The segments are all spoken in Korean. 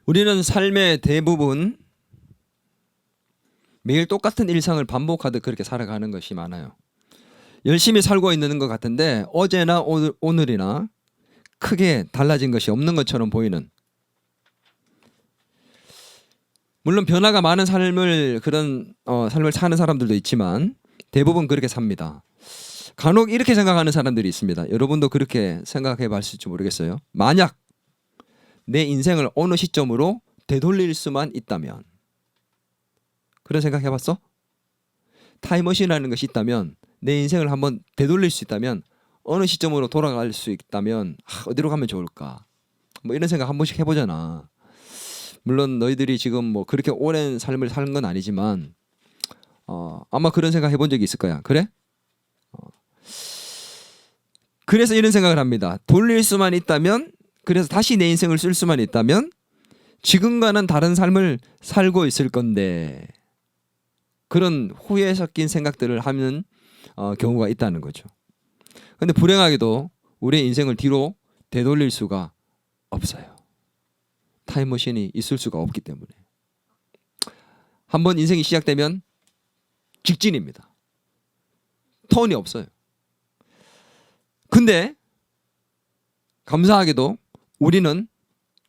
우리는 삶의 대부분 매일 똑같은 일상을 반복하듯 그렇게 살아가는 것이 많아요. 열심히 살고 있는 것 같은데 어제나 오늘이나 크게 달라진 것이 없는 것처럼 보이는, 물론 변화가 많은 삶을 사는 사람들도 있지만 대부분 그렇게 삽니다. 간혹 이렇게 생각하는 사람들이 있습니다. 여러분도 그렇게 생각해 봤을지 모르겠어요. 만약 내 인생을 어느 시점으로 되돌릴 수만 있다면, 그런 생각 해봤어? 타임머신이라는 것이 있다면, 내 인생을 한번 되돌릴 수 있다면, 어느 시점으로 돌아갈 수 있다면 어디로 가면 좋을까? 뭐 이런 생각 한 번씩 해보잖아. 물론 너희들이 지금 뭐 그렇게 오랜 삶을 사는 건 아니지만 아마 그런 생각 해본 적이 있을 거야. 그래? 그래서 이런 생각을 합니다. 돌릴 수만 있다면, 그래서 다시 내 인생을 쓸 수만 있다면 지금과는 다른 삶을 살고 있을 건데, 그런 후회 섞인 생각들을 하는 경우가 있다는 거죠. 근데 불행하게도 우리의 인생을 뒤로 되돌릴 수가 없어요. 타임머신이 있을 수가 없기 때문에. 한번 인생이 시작되면 직진입니다. 턴이 없어요. 근데 감사하게도 우리는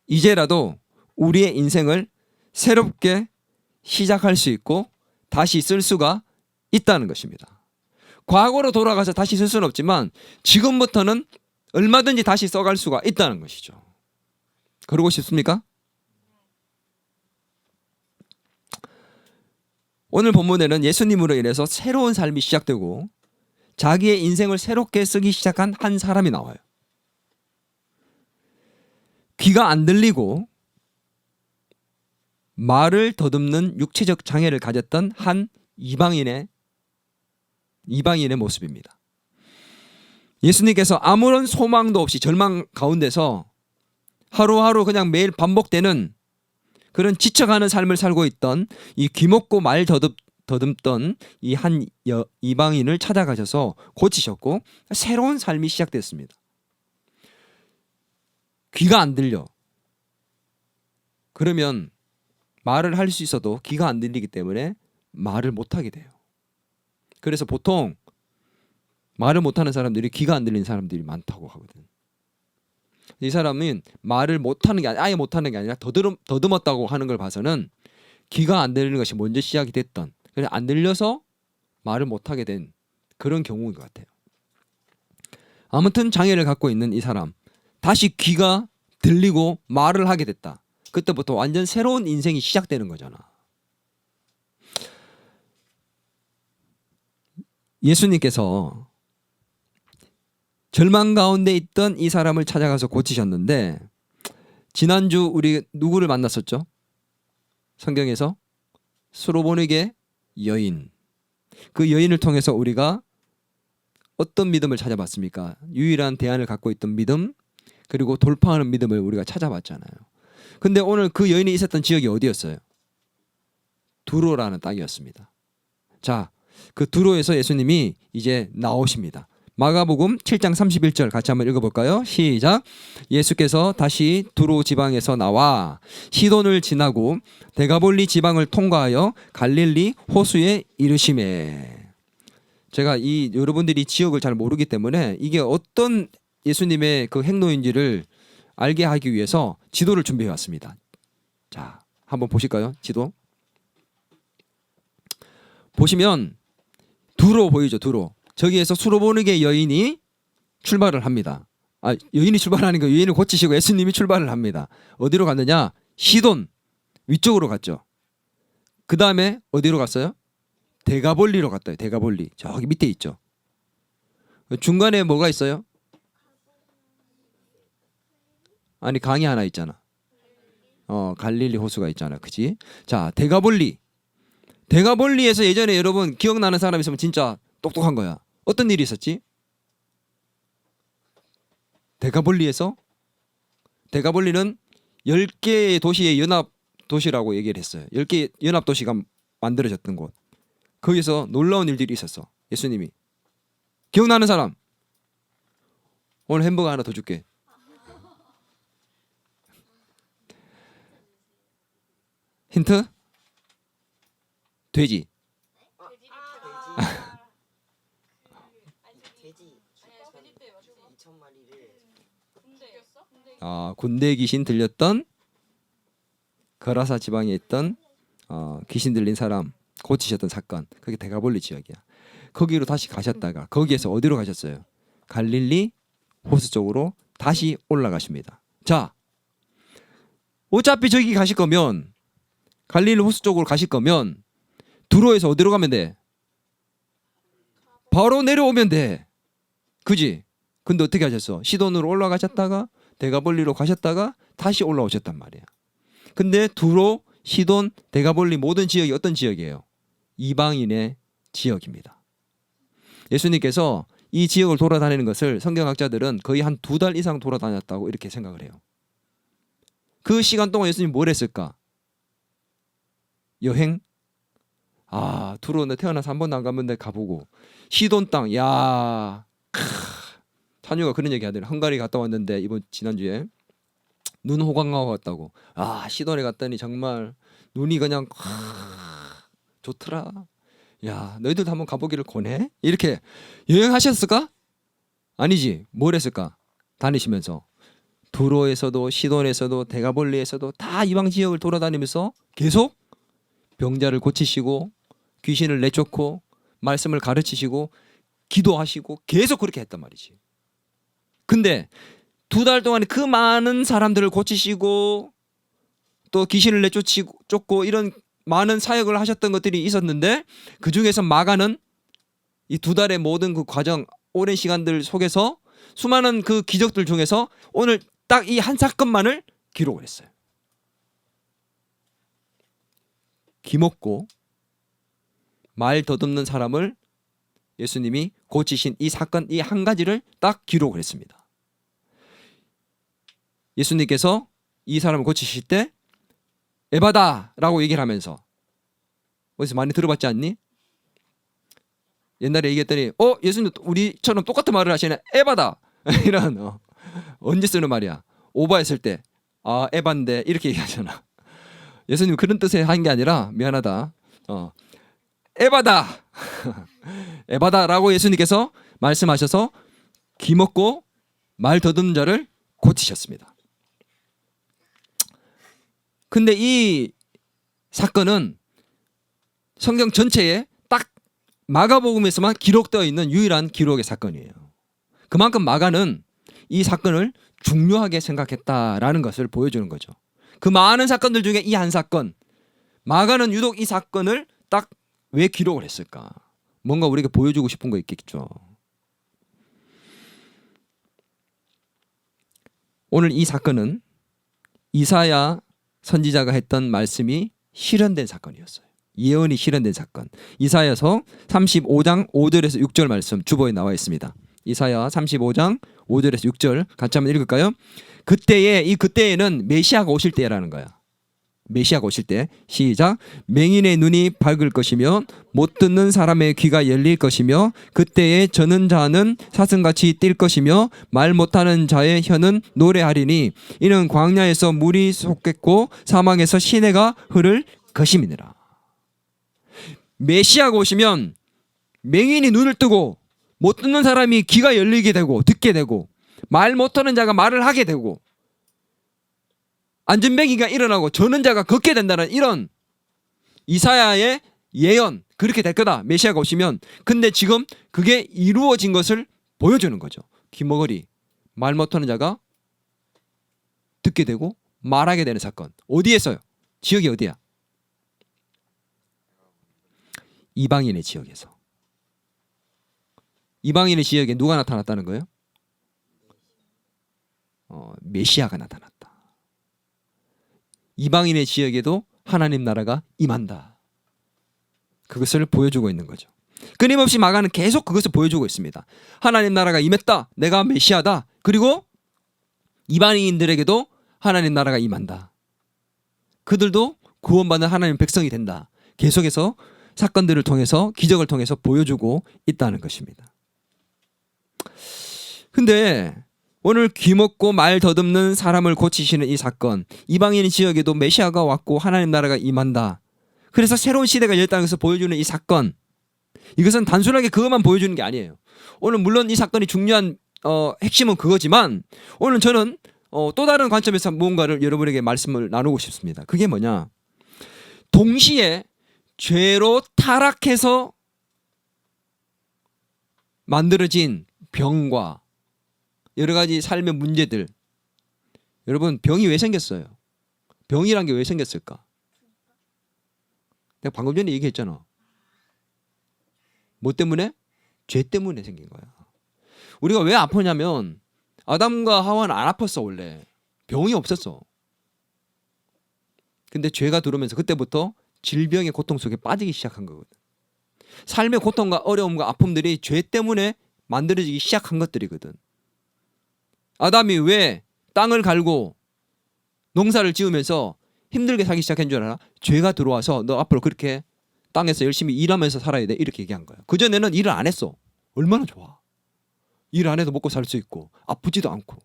이제라도 우리의 인생을 새롭게 시작할 수 있고 다시 쓸 수가 있다는 것입니다. 과거로 돌아가서 다시 쓸 수는 없지만 지금부터는 얼마든지 다시 써갈 수가 있다는 것이죠. 그러고 싶습니까? 오늘 본문에는 예수님으로 인해서 새로운 삶이 시작되고 자기의 인생을 새롭게 쓰기 시작한 한 사람이 나와요. 귀가 안 들리고 말을 더듬는 육체적 장애를 가졌던 한 이방인의 모습입니다. 예수님께서 아무런 소망도 없이 절망 가운데서 하루하루 그냥 매일 반복되는 그런 지쳐가는 삶을 살고 있던 이 귀먹고 말 더듬던 이 한 이방인을 찾아가셔서 고치셨고 새로운 삶이 시작됐습니다. 귀가 안 들려. 그러면 말을 할 수 있어도 귀가 안 들리기 때문에 말을 못하게 돼요. 그래서 보통 말을 못하는 사람들이 귀가 안 들리는 사람들이 많다고 하거든. 이 사람은 말을 못하는 게 아예 못하는 게 아니라 더듬었다고 하는 걸 봐서는 귀가 안 들리는 것이 먼저 시작이 됐던, 그래서 안 들려서 말을 못하게 된 그런 경우인 것 같아요. 아무튼 장애를 갖고 있는 이 사람, 다시 귀가 들리고 말을 하게 됐다. 그때부터 완전 새로운 인생이 시작되는 거잖아. 예수님께서 절망 가운데 있던 이 사람을 찾아가서 고치셨는데, 지난주 우리 누구를 만났었죠? 성경에서 수로보니게 여인. 그 여인을 통해서 우리가 어떤 믿음을 찾아봤습니까? 유일한 대안을 갖고 있던 믿음, 그리고 돌파하는 믿음을 우리가 찾아봤잖아요. 근데 오늘 그 여인이 있었던 지역이 어디였어요? 두로라는 땅이었습니다. 자, 그 두로에서 예수님이 이제 나오십니다. 마가복음 7장 31절 같이 한번 읽어볼까요? 시작. 예수께서 다시 두로 지방에서 나와 시돈을 지나고 데가볼리 지방을 통과하여 갈릴리 호수에 이르시매. 제가 여러분들이 지역을 잘 모르기 때문에 이게 어떤 예수님의 그 행로인지를 알게 하기 위해서 지도를 준비해 왔습니다. 자, 한번 보실까요? 지도. 보시면 두로 보이죠? 두로. 저기에서 수로보니게 여인이 출발을 합니다. 여인이 출발하는 거, 여인을 고치시고 예수님이 출발을 합니다. 어디로 갔느냐? 시돈 위쪽으로 갔죠. 그 다음에 어디로 갔어요? 데가볼리로 갔어요. 데가볼리. 저기 밑에 있죠. 중간에 뭐가 있어요? 아니, 강이 하나 있잖아. 갈릴리 호수가 있잖아. 그치? 자, 데가볼리에서 예전에 여러분 기억나는 사람 있으면 진짜 똑똑한 거야. 어떤 일이 있었지? 데가볼리는 10개의 도시의 연합 도시라고 얘기를 했어요. 10개의 연합 도시가 만들어졌던 곳. 거기서 놀라운 일들이 있었어. 예수님이. 기억나는 사람? 오늘 햄버거 하나 더 줄게. 힌트? 돼지. 군대 귀신 들렸던 거라사 지방에 있던 귀신 들린 사람 고치셨던 사건. 그게 데가볼리 지역이야. 거기로 다시 가셨다가 거기에서 어디로 가셨어요? 갈릴리 호수 쪽으로 다시 올라가십니다. 자, 어차피 저기 가실 거면 갈릴리 호수 쪽으로 가실 거면 두로에서 어디로 가면 돼? 바로 내려오면 돼. 그지? 근데 어떻게 하셨어? 시돈으로 올라가셨다가 데가볼리로 가셨다가 다시 올라오셨단 말이야. 근데 두로, 시돈, 데가볼리 모든 지역이 어떤 지역이에요? 이방인의 지역입니다. 예수님께서 이 지역을 돌아다니는 것을 성경학자들은 거의 한 2달 이상 돌아다녔다고 이렇게 생각을 해요. 그 시간 동안 예수님이 뭘 했을까? 여행? 두로 내 태어나서 한 번도 안 가본 데 가보고, 시돈 땅, 야, 찬유가 그런 얘기 하더래. 헝가리 갔다 왔는데 지난주에 눈 호강하고 왔다고. 시돈에 갔더니 정말 눈이 그냥 좋더라. 야, 너희들도 한번 가보기를 권해? 이렇게 여행하셨을까? 아니지. 뭘 했을까? 다니시면서 두로에서도 시돈에서도 데가볼리에서도 다 이방 지역을 돌아다니면서 계속 병자를 고치시고 귀신을 내쫓고 말씀을 가르치시고 기도하시고 계속 그렇게 했단 말이지. 근데 2달 동안에 그 많은 사람들을 고치시고 또 귀신을 내쫓고 이런 많은 사역을 하셨던 것들이 있었는데, 그 중에서 마가는 이 2달의 모든 그 과정, 오랜 시간들 속에서 수많은 그 기적들 중에서 오늘 딱 이 한 사건만을 기록을 했어요. 기먹고 말 더듬는 사람을 예수님이 고치신 이 사건, 이 한 가지를 딱 기록을 했습니다. 예수님께서 이 사람을 고치실 때 에바다라고 얘기를 하면서, 어디서 많이 들어봤지 않니? 옛날에 얘기했더니 예수님 우리처럼 똑같은 말을 하시네. 에바다. 이런 언제 쓰는 말이야? 오버했을 때 에반데 이렇게 얘기하잖아. 예수님 그런 뜻에 한 게 아니라 미안하다. 에바다. 에바다라고 예수님께서 말씀하셔서 기먹고 말 더듬는 자를 고치셨습니다. 근데 이 사건은 성경 전체에 딱 마가복음에서만 기록되어 있는 유일한 기록의 사건이에요. 그만큼 마가는 이 사건을 중요하게 생각했다라는 것을 보여주는 거죠. 그 많은 사건들 중에 이 한 사건, 마가는 유독 이 사건을 딱 왜 기록을 했을까? 뭔가 우리에게 보여주고 싶은 거 있겠죠. 오늘 이 사건은 이사야 선지자가 했던 말씀이 실현된 사건이었어요. 예언이 실현된 사건. 이사야서 35장 5절에서 6절 말씀 주보에 나와 있습니다. 이사야 35장 5절에서 6절 같이 한번 읽을까요? 그때에는 메시아가 오실 때라는 거야. 메시아가 오실 때. 시작. 맹인의 눈이 밝을 것이며 못 듣는 사람의 귀가 열릴 것이며 그때에 저는 자는 사슴같이 뛸 것이며 말 못하는 자의 혀는 노래하리니 이는 광야에서 물이 솟겠고 사막에서 시내가 흐를 것임이니라. 메시아가 오시면 맹인이 눈을 뜨고 못 듣는 사람이 귀가 열리게 되고 듣게 되고 말 못하는 자가 말을 하게 되고 안전뱅이가 일어나고 저는 자가 걷게 된다는 이런 이사야의 예언, 그렇게 될 거다. 메시아가 오시면. 근데 지금 그게 이루어진 것을 보여주는 거죠. 귀머거리, 말 못하는 자가 듣게 되고 말하게 되는 사건. 어디에서요? 지역이 어디야? 이방인의 지역에서. 이방인의 지역에 누가 나타났다는 거예요? 메시아가 나타났다. 이방인의 지역에도 하나님 나라가 임한다. 그것을 보여주고 있는 거죠. 끊임없이 마가는 계속 그것을 보여주고 있습니다. 하나님 나라가 임했다. 내가 메시아다. 그리고 이방인들에게도 하나님 나라가 임한다. 그들도 구원받는 하나님 백성이 된다. 계속해서 사건들을 통해서 기적을 통해서 보여주고 있다는 것입니다. 근데 오늘 귀먹고 말 더듬는 사람을 고치시는 이 사건, 이방인 지역에도 메시아가 왔고 하나님 나라가 임한다. 그래서 새로운 시대가 열렸다는 것을 보여주는 이 사건, 이것은 단순하게 그것만 보여주는 게 아니에요. 오늘 물론 이 사건이 중요한 핵심은 그거지만 오늘 저는 또 다른 관점에서 무언가를 여러분에게 말씀을 나누고 싶습니다. 그게 뭐냐? 동시에 죄로 타락해서 만들어진 병과 여러 가지 삶의 문제들, 여러분 병이 왜 생겼어요? 병이란 게 왜 생겼을까? 내가 방금 전에 얘기했잖아. 뭐 때문에? 죄 때문에 생긴 거야. 우리가 왜 아프냐면 아담과 하와는 안 아팠어. 원래 병이 없었어. 근데 죄가 들어오면서 그때부터 질병의 고통 속에 빠지기 시작한 거거든. 삶의 고통과 어려움과 아픔들이 죄 때문에 만들어지기 시작한 것들이거든. 아담이 왜 땅을 갈고 농사를 지으면서 힘들게 살기 시작한 줄 알아? 죄가 들어와서 너 앞으로 그렇게 땅에서 열심히 일하면서 살아야 돼, 이렇게 얘기한 거야. 그전에는 일을 안 했어. 얼마나 좋아. 일 안 해도 먹고 살 수 있고 아프지도 않고.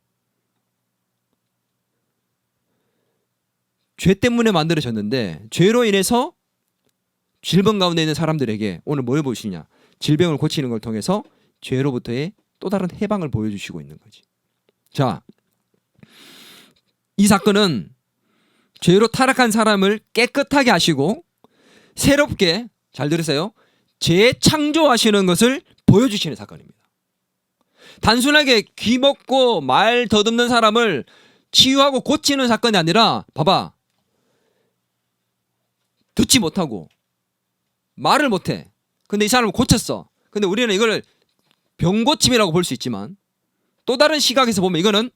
죄 때문에 만들어졌는데 죄로 인해서 질병 가운데 있는 사람들에게 오늘 뭘 보시냐? 질병을 고치는 걸 통해서 죄로부터의 또 다른 해방을 보여주시고 있는 거지. 자, 이 사건은 죄로 타락한 사람을 깨끗하게 하시고 새롭게, 잘 들으세요, 재창조하시는 것을 보여주시는 사건입니다. 단순하게 귀먹고 말 더듬는 사람을 치유하고 고치는 사건이 아니라, 봐봐, 듣지 못하고 말을 못해. 근데 이 사람을 고쳤어. 근데 우리는 이걸 병고침이라고 볼 수 있지만 또 다른 시각에서 보면 이거는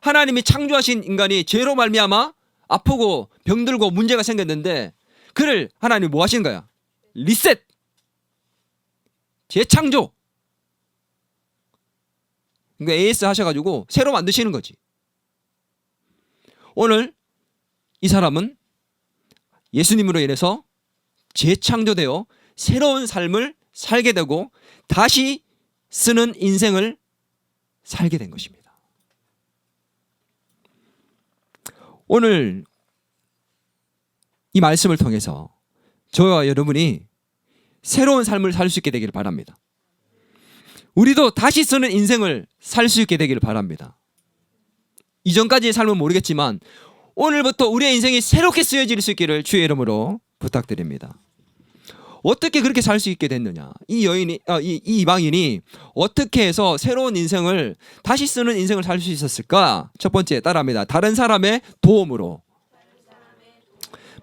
하나님이 창조하신 인간이 죄로 말미암아 아프고 병들고 문제가 생겼는데 그를 하나님이 뭐 하신 거야? 리셋, 재창조. 그러니까 AS 하셔가지고 새로 만드시는 거지. 오늘 이 사람은 예수님으로 인해서 재창조되어 새로운 삶을 살게 되고 다시 쓰는 인생을 살게 된 것입니다. 오늘 이 말씀을 통해서 저와 여러분이 새로운 삶을 살 수 있게 되기를 바랍니다. 우리도 다시 쓰는 인생을 살 수 있게 되기를 바랍니다. 이전까지의 삶은 모르겠지만 오늘부터 우리의 인생이 새롭게 쓰여질 수 있기를 주의 이름으로 부탁드립니다. 어떻게 그렇게 살 수 있게 됐느냐? 이 이방인이 어떻게 해서 새로운 인생을, 다시 쓰는 인생을 살 수 있었을까? 첫 번째, 따라합니다. 다른 사람의 도움으로.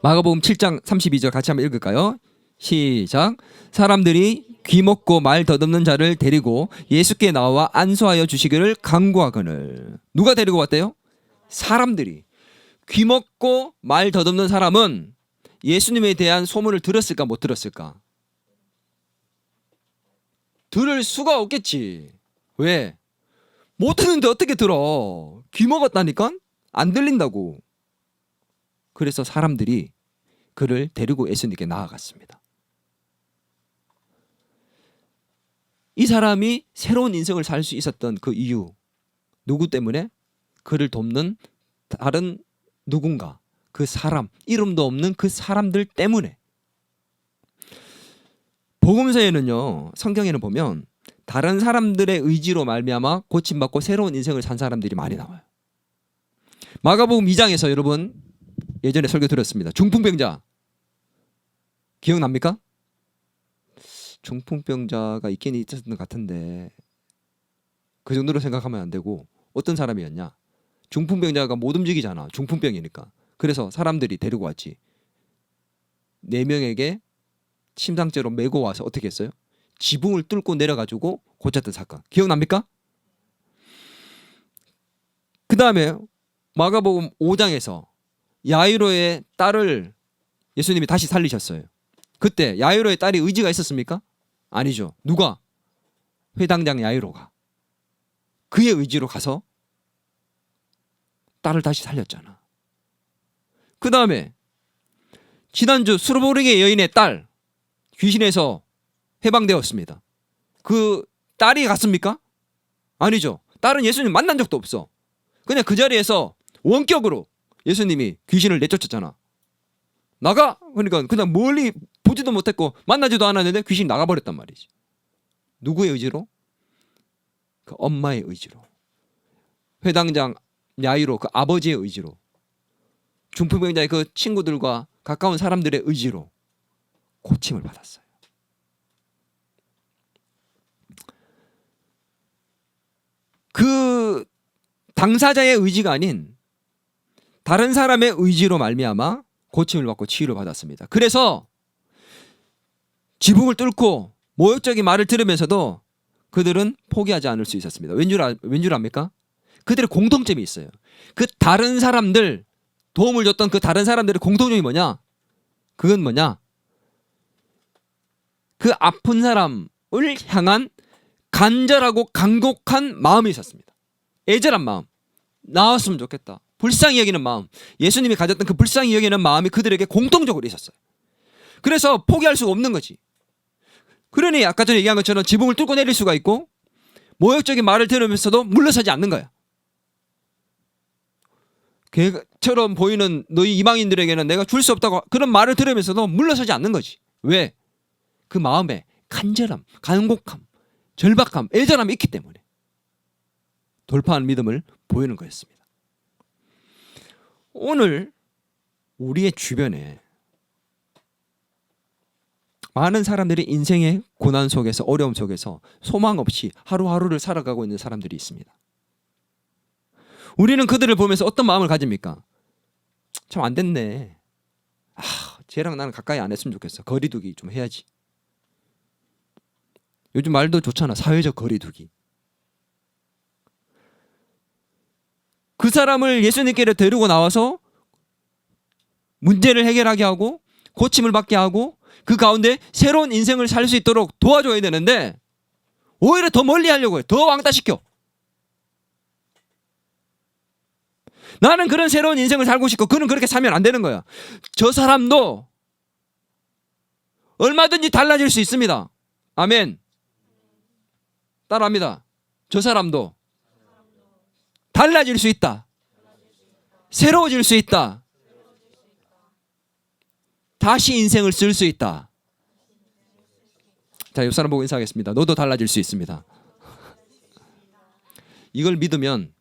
마가복음 7장 32절 같이 한번 읽을까요? 시작. 사람들이 귀먹고 말 더듬는 자를 데리고 예수께 나와 안수하여 주시기를 간구하거늘. 누가 데리고 왔대요? 사람들이. 귀먹고 말 더듬는 사람은 예수님에 대한 소문을 들었을까 못 들었을까? 들을 수가 없겠지. 왜? 못 듣는데 어떻게 들어? 귀먹었다니까? 안 들린다고. 그래서 사람들이 그를 데리고 예수님께 나아갔습니다. 이 사람이 새로운 인생을 살 수 있었던 그 이유, 누구 때문에? 그를 돕는 다른 누군가, 그 사람, 이름도 없는 그 사람들 때문에. 복음서에는요, 성경에는 보면 다른 사람들의 의지로 말미암아 고침받고 새로운 인생을 산 사람들이 많이 나와요. 마가복음 2장에서 여러분 예전에 설교 들었습니다. 중풍병자 기억납니까? 중풍병자가 있긴 있었던 것 같은데 그 정도로 생각하면 안 되고, 어떤 사람이었냐? 중풍병자가 못 움직이잖아. 중풍병이니까. 그래서 사람들이 데리고 왔지. 4명에게 침상째로 메고 와서 어떻게 했어요? 지붕을 뚫고 내려가지고 고쳤던 사건. 기억납니까? 그 다음에 마가복음 5장에서 야이로의 딸을 예수님이 다시 살리셨어요. 그때 야이로의 딸이 의지가 있었습니까? 아니죠. 누가? 회당장 야이로가. 그의 의지로 가서 딸을 다시 살렸잖아. 그 다음에 지난주 수르보르게 여인의 딸, 귀신에서 해방되었습니다. 그 딸이 갔습니까? 아니죠. 다른 예수님 만난 적도 없어. 그냥 그 자리에서 원격으로 예수님이 귀신을 내쫓았잖아. 나가! 그러니까 그냥 멀리 보지도 못했고 만나지도 않았는데 귀신이 나가버렸단 말이지. 누구의 의지로? 그 엄마의 의지로. 회당장 야이로 그 아버지의 의지로. 중풍병자의 그 친구들과 가까운 사람들의 의지로 고침을 받았어요. 그 당사자의 의지가 아닌 다른 사람의 의지로 말미암아 고침을 받고 치유를 받았습니다. 그래서 지붕을 뚫고 모욕적인 말을 들으면서도 그들은 포기하지 않을 수 있었습니다. 왠줄 압니까? 그들의 공통점이 있어요. 그 다른 사람들, 도움을 줬던 그 다른 사람들의 공통점이 뭐냐? 그건 뭐냐? 그 아픈 사람을 향한 간절하고 간곡한 마음이 있었습니다. 애절한 마음. 나았으면 좋겠다. 불쌍히 여기는 마음. 예수님이 가졌던 그 불쌍히 여기는 마음이 그들에게 공통적으로 있었어요. 그래서 포기할 수가 없는 거지. 그러니 아까 전에 얘기한 것처럼 지붕을 뚫고 내릴 수가 있고 모욕적인 말을 들으면서도 물러서지 않는 거야. 개처럼 보이는 너희 이방인들에게는 내가 줄 수 없다고 그런 말을 들으면서도 물러서지 않는 거지. 왜? 그 마음에 간절함, 간곡함, 절박함, 애절함이 있기 때문에 돌파하는 믿음을 보이는 거였습니다. 오늘 우리의 주변에 많은 사람들이 인생의 고난 속에서 어려움 속에서 소망 없이 하루하루를 살아가고 있는 사람들이 있습니다. 우리는 그들을 보면서 어떤 마음을 가집니까? 참 안 됐네. 쟤랑 나는 가까이 안 했으면 좋겠어. 거리두기 좀 해야지. 요즘 말도 좋잖아. 사회적 거리두기. 그 사람을 예수님께로 데리고 나와서 문제를 해결하게 하고 고침을 받게 하고 그 가운데 새로운 인생을 살 수 있도록 도와줘야 되는데 오히려 더 멀리 하려고 해. 더 왕따시켜. 나는 그런 새로운 인생을 살고 싶고 그는 그렇게 살면 안 되는 거야. 저 사람도 얼마든지 달라질 수 있습니다. 아멘. 따라합니다. 저 사람도 달라질 수 있다. 새로워질 수 있다. 다시 인생을 쓸 수 있다. 자, 옆 사람 보고 인사하겠습니다. 너도 달라질 수 있습니다. 이걸 믿으면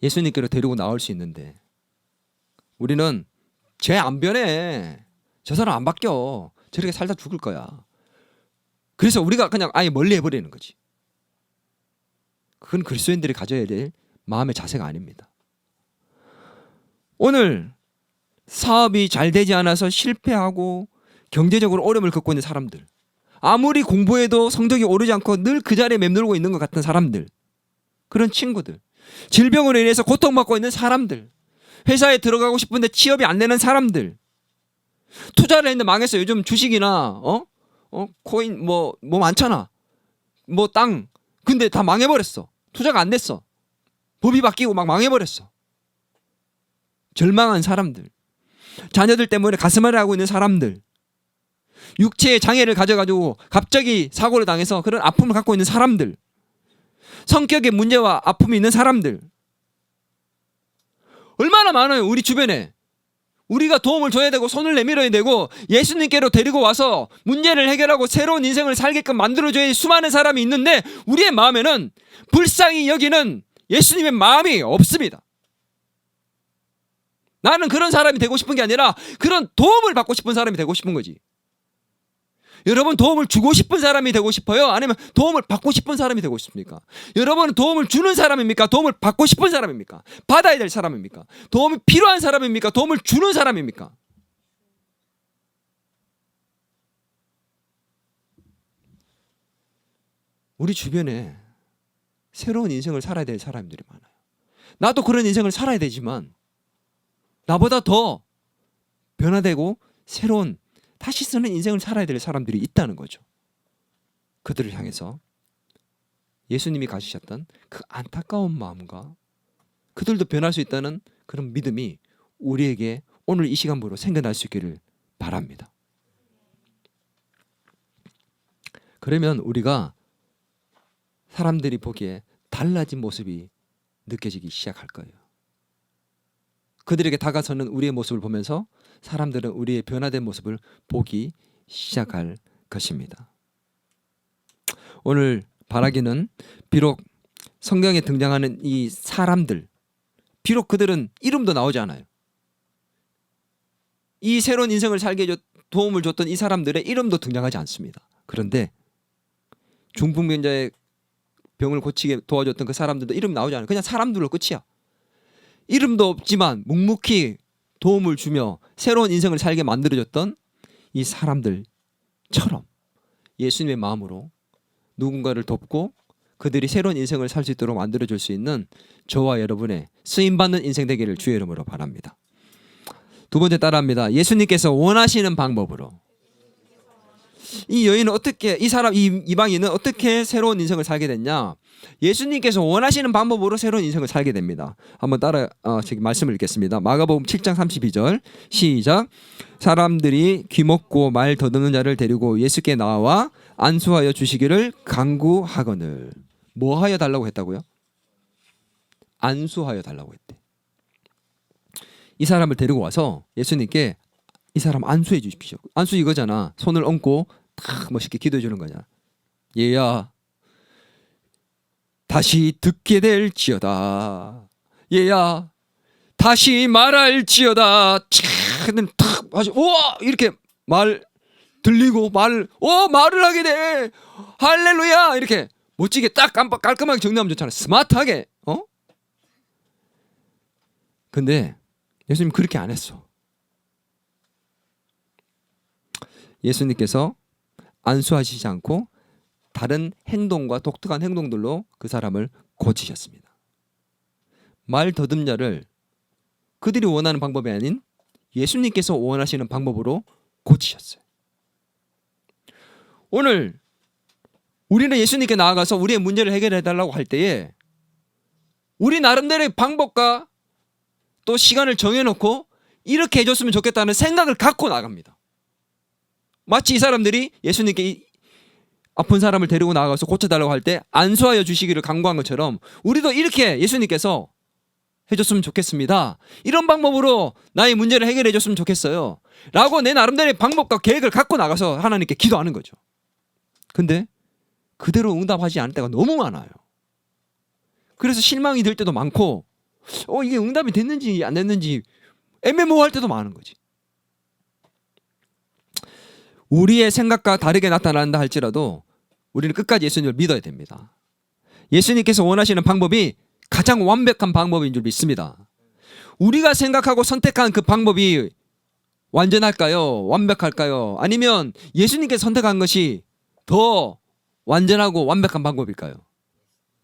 예수님께로 데리고 나올 수 있는데 우리는 쟤 안 변해. 저 사람 안 바뀌어. 저렇게 살다 죽을 거야. 그래서 우리가 그냥 아예 멀리 해버리는 거지. 그건 그리스도인들이 가져야 될 마음의 자세가 아닙니다. 오늘 사업이 잘 되지 않아서 실패하고 경제적으로 어려움을 겪고 있는 사람들, 아무리 공부해도 성적이 오르지 않고 늘 그 자리에 맴돌고 있는 것 같은 사람들, 그런 친구들, 질병으로 인해서 고통받고 있는 사람들, 회사에 들어가고 싶은데 취업이 안 되는 사람들, 투자를 했는데 망했어. 요즘 주식이나 코인 뭐 많잖아. 뭐 땅. 근데 다 망해버렸어. 투자가 안 됐어. 법이 바뀌고 막 망해버렸어. 절망한 사람들, 자녀들 때문에 가슴앓이 하고 있는 사람들, 육체의 장애를 가져가지고 갑자기 사고를 당해서 그런 아픔을 갖고 있는 사람들, 성격의 문제와 아픔이 있는 사람들 얼마나 많아요. 우리 주변에. 우리가 도움을 줘야 되고 손을 내밀어야 되고 예수님께로 데리고 와서 문제를 해결하고 새로운 인생을 살게끔 만들어줘야 수많은 사람이 있는데 우리의 마음에는 불쌍히 여기는 예수님의 마음이 없습니다. 나는 그런 사람이 되고 싶은 게 아니라 그런 도움을 받고 싶은 사람이 되고 싶은 거지. 여러분 도움을 주고 싶은 사람이 되고 싶어요? 아니면 도움을 받고 싶은 사람이 되고 싶습니까? 여러분은 도움을 주는 사람입니까? 도움을 받고 싶은 사람입니까? 받아야 될 사람입니까? 도움이 필요한 사람입니까? 도움을 주는 사람입니까? 우리 주변에 새로운 인생을 살아야 될 사람들이 많아요. 나도 그런 인생을 살아야 되지만 나보다 더 변화되고 새로운 다시 쓰는 인생을 살아야 될 사람들이 있다는 거죠. 그들을 향해서 예수님이 가지셨던 그 안타까운 마음과 그들도 변할 수 있다는 그런 믿음이 우리에게 오늘 이 시간부로 생겨날 수 있기를 바랍니다. 그러면 우리가 사람들이 보기에 달라진 모습이 느껴지기 시작할 거예요. 그들에게 다가서는 우리의 모습을 보면서 사람들은 우리의 변화된 모습을 보기 시작할 것입니다. 오늘 바라기는 비록 성경에 등장하는 이 사람들, 비록 그들은 이름도 나오지 않아요. 이 새로운 인생을 살게 도움을 줬던 이 사람들의 이름도 등장하지 않습니다. 그런데 중풍병자의 병을 고치게 도와줬던 그 사람들도 이름 나오지 않아요. 그냥 사람들로 끝이야. 이름도 없지만 묵묵히 도움을 주며 새로운 인생을 살게 만들어줬던 이 사람들처럼 예수님의 마음으로 누군가를 돕고 그들이 새로운 인생을 살 수 있도록 만들어줄 수 있는 저와 여러분의 쓰임받는 인생 되기를 주의 이름으로 바랍니다. 두 번째 따라합니다. 예수님께서 원하시는 방법으로. 이 여인은 어떻게, 이 사람, 이 이방인은 어떻게 새로운 인생을 살게 됐냐? 예수님께서 원하시는 방법으로 새로운 인생을 살게 됩니다. 한번 따라 말씀을 읽겠습니다. 마가복음 7장 32절 시작. 사람들이 귀먹고 말 더듬는 자를 데리고 예수께 나와 안수하여 주시기를 간구하거늘. 뭐 하여 달라고 했다고요? 안수하여 달라고 했대. 이 사람을 데리고 와서 예수님께 이 사람 안수해 주십시오. 안수 이거잖아. 손을 얹고 탁 멋있게 기도해 주는 거냐. 얘야 다시 듣게 될지어다. 얘야 다시 말할지어다. 탁 아주 우와 이렇게 말 들리고 말을 하게 돼. 할렐루야 이렇게 멋지게 딱 깔끔하게 정리하면 좋잖아. 스마트하게. 근데 예수님 그렇게 안 했어. 예수님께서 안수하시지 않고 다른 행동과 독특한 행동들로 그 사람을 고치셨습니다. 말 더듬자를 그들이 원하는 방법이 아닌 예수님께서 원하시는 방법으로 고치셨어요. 오늘 우리는 예수님께 나아가서 우리의 문제를 해결해 달라고 할 때에 우리 나름대로의 방법과 또 시간을 정해놓고 이렇게 해줬으면 좋겠다는 생각을 갖고 나갑니다. 마치 이 사람들이 예수님께 아픈 사람을 데리고 나가서 고쳐달라고 할 때 안수하여 주시기를 간구한 것처럼 우리도 이렇게 예수님께서 해줬으면 좋겠습니다. 이런 방법으로 나의 문제를 해결해 줬으면 좋겠어요. 라고 내 나름대로의 방법과 계획을 갖고 나가서 하나님께 기도하는 거죠. 근데 그대로 응답하지 않을 때가 너무 많아요. 그래서 실망이 될 때도 많고 이게 응답이 됐는지 안 됐는지 애매모호할 때도 많은 거지. 우리의 생각과 다르게 나타난다 할지라도 우리는 끝까지 예수님을 믿어야 됩니다. 예수님께서 원하시는 방법이 가장 완벽한 방법인 줄 믿습니다. 우리가 생각하고 선택한 그 방법이 완전할까요? 완벽할까요? 아니면 예수님께서 선택한 것이 더 완전하고 완벽한 방법일까요?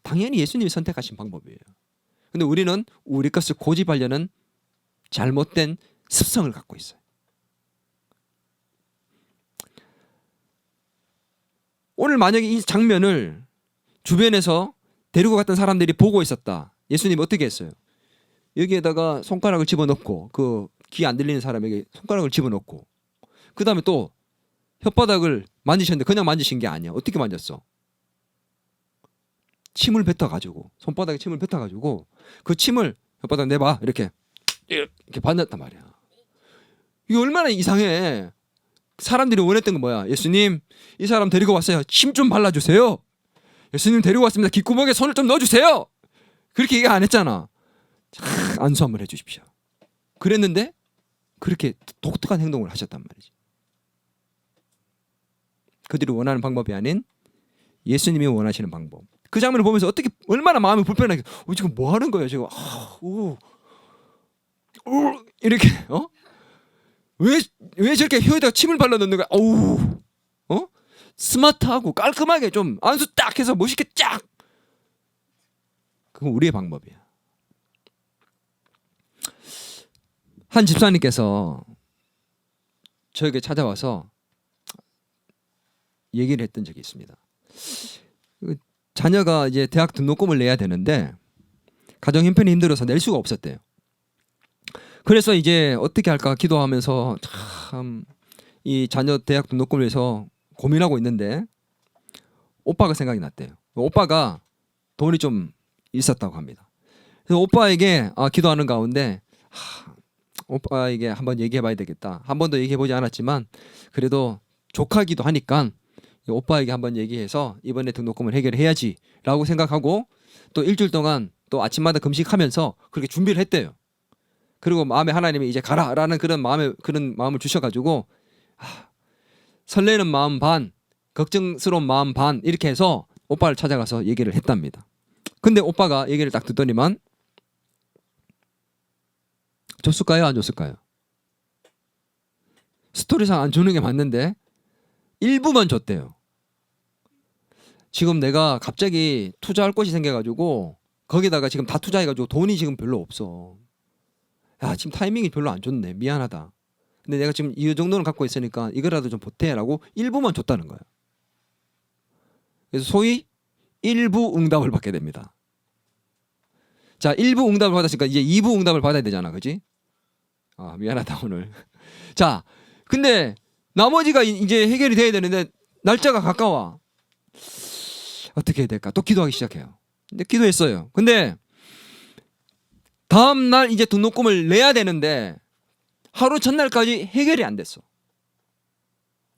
당연히 예수님이 선택하신 방법이에요. 근데 우리는 우리 것을 고집하려는 잘못된 습성을 갖고 있어요. 오늘 만약에 이 장면을 주변에서 데리고 갔던 사람들이 보고 있었다. 예수님이 어떻게 했어요? 여기에다가 손가락을 집어넣고 그 귀 안 들리는 사람에게 손가락을 집어넣고 그 다음에 또 혓바닥을 만지셨는데 그냥 만지신 게 아니야. 어떻게 만졌어? 침을 뱉어가지고 손바닥에 침을 뱉어가지고 그 침을 혓바닥 내봐 이렇게 받았단 말이야. 이게 얼마나 이상해. 사람들이 원했던 건 뭐야? 예수님 이 사람 데리고 왔어요. 침 좀 발라주세요. 예수님 데리고 왔습니다. 귓구멍에 손을 좀 넣어주세요. 그렇게 얘기 안 했잖아. 안수 한번 해주십시오. 그랬는데 그렇게 독특한 행동을 하셨단 말이지. 그들이 원하는 방법이 아닌 예수님이 원하시는 방법. 그 장면을 보면서 어떻게 얼마나 마음이 불편하게 지금 뭐 하는 거예요 지금. 이렇게 왜 저렇게 혀에다가 침을 발라 넣는 거야. 스마트하고 깔끔하게 좀 안수 딱 해서 멋있게 쫙. 그건 우리의 방법이야. 한 집사님께서 저에게 찾아와서 얘기를 했던 적이 있습니다. 자녀가 이제 대학 등록금을 내야 되는데 가정 형편이 힘들어서 낼 수가 없었대요. 그래서 이제 어떻게 할까 기도하면서 참 이 자녀 대학 등록금을 위해서 고민하고 있는데 오빠가 생각이 났대요. 오빠가 돈이 좀 있었다고 합니다. 그래서 오빠에게 기도하는 가운데 오빠에게 한번 얘기해봐야 되겠다. 한 번도 얘기해보지 않았지만 그래도 조카기도 하니까 오빠에게 한번 얘기해서 이번에 등록금을 해결해야지라고 생각하고 또 일주일 동안 또 아침마다 금식하면서 그렇게 준비를 했대요. 그리고 마음에 하나님이 이제 가라라는 그런 마음을 주셔가지고 설레는 마음 반, 걱정스러운 마음 반 이렇게 해서 오빠를 찾아가서 얘기를 했답니다. 근데 오빠가 얘기를 딱 듣더니만 줬을까요? 안 줬을까요? 스토리상 안 주는 게 맞는데 일부만 줬대요. 지금 내가 갑자기 투자할 곳이 생겨가지고 거기다가 지금 다 투자해가지고 돈이 지금 별로 없어. 야, 지금 타이밍이 별로 안 좋네. 미안하다. 근데 내가 지금 이 정도는 갖고 있으니까 이거라도 좀 보태라고 일부만 줬다는 거야. 그래서 소위 일부 응답을 받게 됩니다. 자, 일부 응답을 받았으니까 이제 2부 응답을 받아야 되잖아. 그지? 미안하다 오늘. 자, 근데 나머지가 이제 해결이 돼야 되는데 날짜가 가까워. 어떻게 해야 될까? 또 기도하기 시작해요. 근데 기도했어요. 근데 다음 날 이제 등록금을 내야 되는데 하루 전날까지 해결이 안 됐어.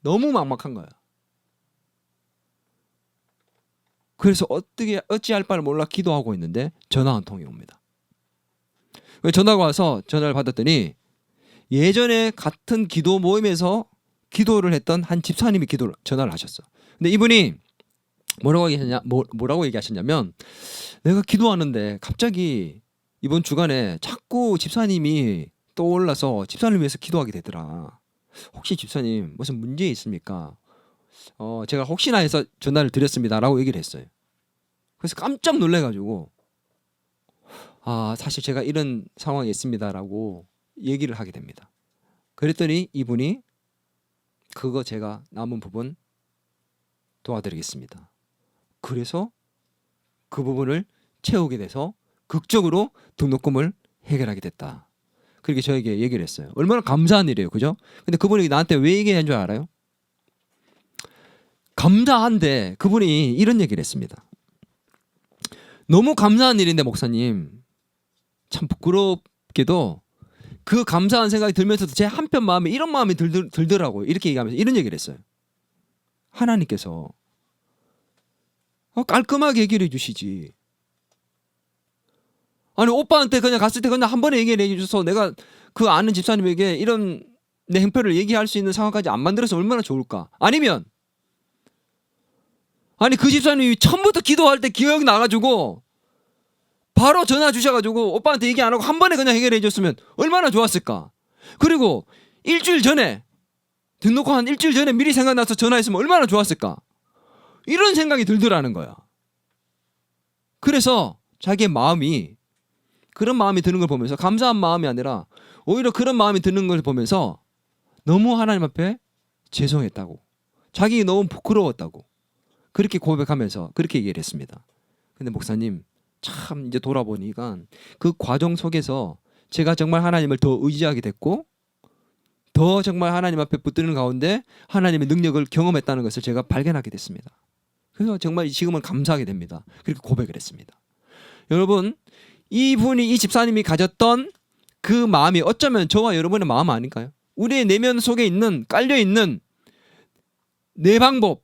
너무 막막한 거야. 그래서 어찌할 바를 몰라 기도하고 있는데 전화 한 통이 옵니다. 전화가 와서 전화를 받았더니 예전에 같은 기도 모임에서 기도를 했던 한 집사님이 전화를 하셨어. 근데 이분이 뭐라고 얘기하셨냐면 내가 기도하는데 갑자기 이번 주간에 자꾸 집사님이 떠올라서 집사님을 위해서 기도하게 되더라. 혹시 집사님 무슨 문제 있습니까? 제가 혹시나 해서 전화를 드렸습니다라고 얘기를 했어요. 그래서 깜짝 놀래가지고 사실 제가 이런 상황에 있습니다라고 얘기를 하게 됩니다. 그랬더니 이분이 그거 제가 남은 부분 도와드리겠습니다. 그래서 그 부분을 채우게 돼서 극적으로 등록금을 해결하게 됐다. 그렇게 저에게 얘기를 했어요. 얼마나 감사한 일이에요. 그죠? 근데 그분이 나한테 왜 얘기한 줄 알아요? 감사한데 그분이 이런 얘기를 했습니다. 너무 감사한 일인데 목사님 참 부끄럽게도 그 감사한 생각이 들면서도 제 한편 마음에 이런 마음이 들더라고요. 이렇게 얘기하면서 이런 얘기를 했어요. 하나님께서 깔끔하게 얘기를 해주시지. 아니 오빠한테 그냥 갔을 때 그냥 한 번에 얘기를 해줘서 내가 그 아는 집사님에게 이런 내 행패를 얘기할 수 있는 상황까지 안 만들어서 얼마나 좋을까. 아니면 그 집사님이 처음부터 기도할 때 기억이 나가지고 바로 전화 주셔가지고 오빠한테 얘기 안 하고 한 번에 그냥 해결해 줬으면 얼마나 좋았을까. 그리고 일주일 전에 등록한 한 일주일 전에 미리 생각나서 전화했으면 얼마나 좋았을까. 이런 생각이 들더라는 거야. 그래서 자기의 마음이 그런 마음이 드는 걸 보면서 감사한 마음이 아니라 오히려 그런 마음이 드는 걸 보면서 너무 하나님 앞에 죄송했다고, 자기 너무 부끄러웠다고 그렇게 고백하면서 그렇게 얘기를 했습니다. 근데 목사님 참 이제 돌아보니까 그 과정 속에서 제가 정말 하나님을 더 의지하게 됐고 더 정말 하나님 앞에 붙드는 가운데 하나님의 능력을 경험했다는 것을 제가 발견하게 됐습니다. 그래서 정말 지금은 감사하게 됩니다. 그렇게 고백을 했습니다. 여러분, 이 집사님이 가졌던 그 마음이 어쩌면 저와 여러분의 마음 아닐까요? 우리의 내면 속에 깔려있는 내 방법,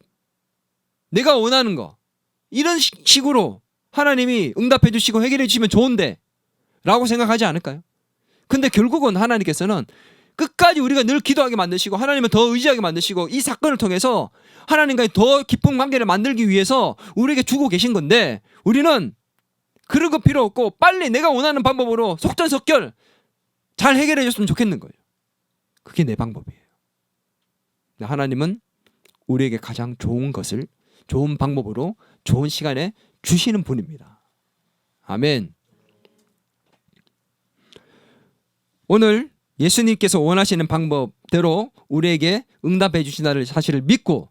내가 원하는 거, 이런 식으로 하나님이 응답해 주시고 해결해 주시면 좋은데 라고 생각하지 않을까요? 근데 결국은 하나님께서는 끝까지 우리가 늘 기도하게 만드시고 하나님을 더 의지하게 만드시고 이 사건을 통해서 하나님과의 더 깊은 관계를 만들기 위해서 우리에게 주고 계신 건데 우리는 그런 거 필요 없고 빨리 내가 원하는 방법으로 속전속결 잘 해결해 줬으면 좋겠는 거예요. 그게 내 방법이에요. 하나님은 우리에게 가장 좋은 것을 좋은 방법으로 좋은 시간에 주시는 분입니다. 아멘. 오늘 예수님께서 원하시는 방법대로 우리에게 응답해 주신다는 사실을 믿고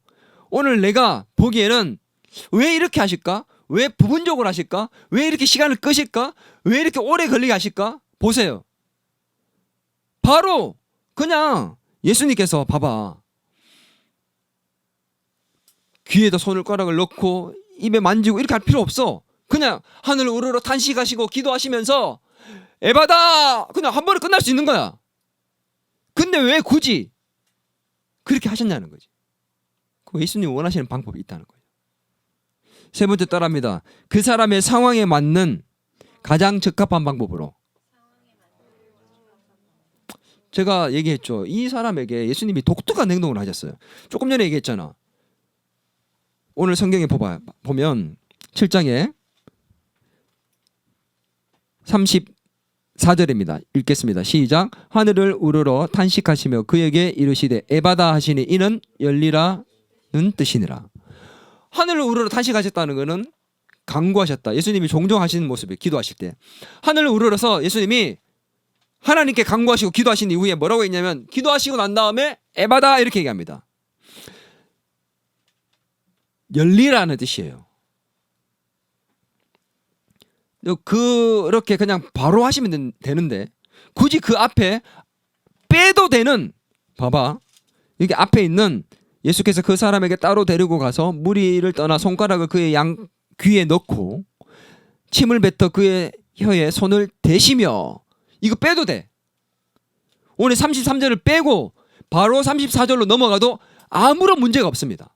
오늘 내가 보기에는 왜 이렇게 하실까? 왜 부분적으로 하실까? 왜 이렇게 시간을 끄실까? 왜 이렇게 오래 걸리게 하실까? 보세요. 바로 그냥 예수님께서 봐봐. 귀에다 손가락을 넣고 입에 만지고 이렇게 할 필요 없어. 그냥 하늘 우러러 탄식하시고 기도하시면서 에바다 그냥 한 번에 끝날 수 있는 거야. 근데 왜 굳이 그렇게 하셨냐는 거지. 예수님이 원하시는 방법이 있다는 거예요. 세 번째 따라합니다. 그 사람의 상황에 맞는 가장 적합한 방법으로. 제가 얘기했죠. 이 사람에게 예수님이 독특한 행동을 하셨어요. 조금 전에 얘기했잖아. 오늘 성경에 보면 7장에 34절입니다. 읽겠습니다. 시작. 하늘을 우러러 탄식하시며 그에게 이르시되 에바다 하시니 이는 열리라는 뜻이니라. 하늘을 우러러 탄식하셨다는 것은 간구하셨다. 예수님이 종종 하시는 모습이에요. 기도하실 때. 하늘을 우러러서 예수님이 하나님께 간구하시고 기도하신 이후에 뭐라고 했냐면 기도하시고 난 다음에 에바다 이렇게 얘기합니다. 열리라는 뜻이에요. 그렇게 그냥 바로 하시면 되는데 굳이 그 앞에 빼도 되는, 봐봐, 여기 앞에 있는 예수께서 그 사람에게 따로 데리고 가서 무리를 떠나 손가락을 그의 양 귀에 넣고 침을 뱉어 그의 혀에 손을 대시며, 이거 빼도 돼. 오늘 33절을 빼고 바로 34절로 넘어가도 아무런 문제가 없습니다.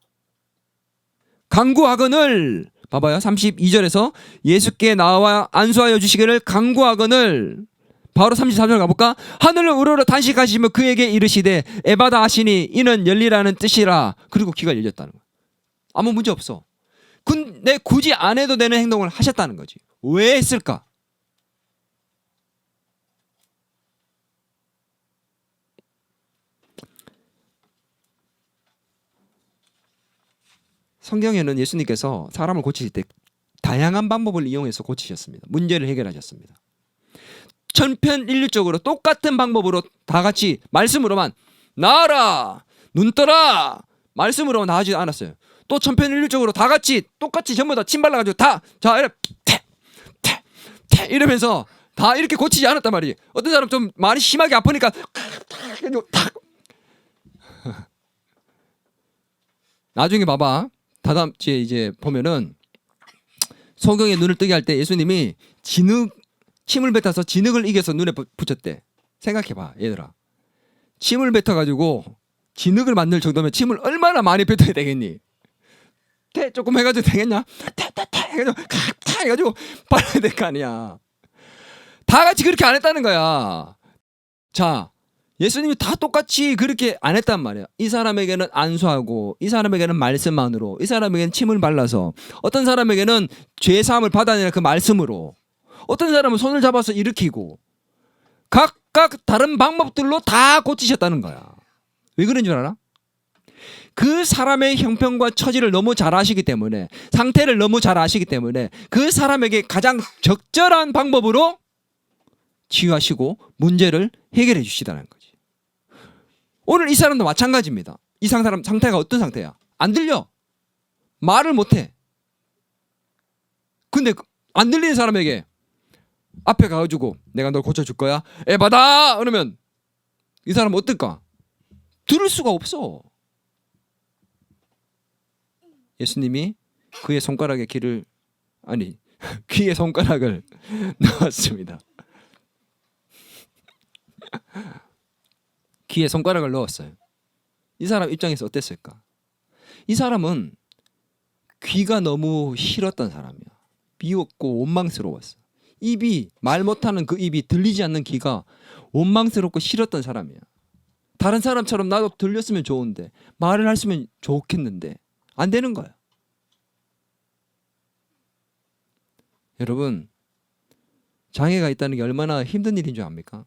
간구하거늘, 봐봐요. 32절에서 예수께 나와 안수하여 주시기를 간구하거늘, 바로 33절 가볼까? 하늘을 우러러 탄식하시며 그에게 이르시되 에바다 하시니 이는 열리라는 뜻이라. 그리고 귀가 열렸다는 거야. 아무 문제 없어. 근데 굳이 안 해도 되는 행동을 하셨다는 거지. 왜 했을까? 성경에는 예수님께서 사람을 고치실 때 다양한 방법을 이용해서 고치셨습니다. 문제를 해결하셨습니다. 천편일률적으로 똑같은 방법으로 다 같이 말씀으로만 나아라, 눈 떠라, 말씀으로 나아지지 않았어요. 또 천편일률적으로 다 같이 똑같이 전부 다 침 발라가지고 다 자 이래 태 이러면서 다 이렇게 고치지 않았단 말이에요. 어떤 사람 좀 많이 심하게 아프니까 탁 나중에 봐봐. 다다음주에 이제 보면은 소경의 눈을 뜨게 할 때 예수님이 침을 뱉어서 진흙을 이겨서 눈에 붙였대. 생각해봐 얘들아. 침을 뱉어가지고 진흙을 만들 정도면 침을 얼마나 많이 뱉어야 되겠니? 태 조금 해가지고 되겠냐? 태 해가지고 빨아야 될 거 아니야. 다 같이 그렇게 안 했다는 거야. 자, 예수님이 다 똑같이 그렇게 안 했단 말이야. 이 사람에게는 안수하고, 이 사람에게는 말씀만으로, 이 사람에게는 침을 발라서, 어떤 사람에게는 죄사함을 받아내는 그 말씀으로, 어떤 사람은 손을 잡아서 일으키고, 각각 다른 방법들로 다 고치셨다는 거야. 왜 그런 줄 알아? 그 사람의 형편과 처지를 너무 잘 아시기 때문에, 상태를 너무 잘 아시기 때문에 그 사람에게 가장 적절한 방법으로 치유하시고 문제를 해결해 주시다는 거지. 오늘 이 사람도 마찬가지입니다. 이 사람 상태가 어떤 상태야? 안 들려. 말을 못해. 근데 안 들리는 사람에게 앞에 가가지고 내가 널 고쳐줄 거야. 에바다! 그러면 이 사람은 어떨까? 들을 수가 없어. 예수님이 그의 손가락에 귀에 손가락을 넣었습니다. 귀에 손가락을 넣었어요. 이 사람 입장에서 어땠을까? 이 사람은 귀가 너무 싫었던 사람이야. 미웠고 원망스러웠어. 입이, 말 못하는 그 입이, 들리지 않는 귀가 원망스럽고 싫었던 사람이야. 다른 사람처럼 나도 들렸으면 좋은데, 말을 했으면 좋겠는데 안 되는 거야. 여러분, 장애가 있다는 게 얼마나 힘든 일인 줄 압니까?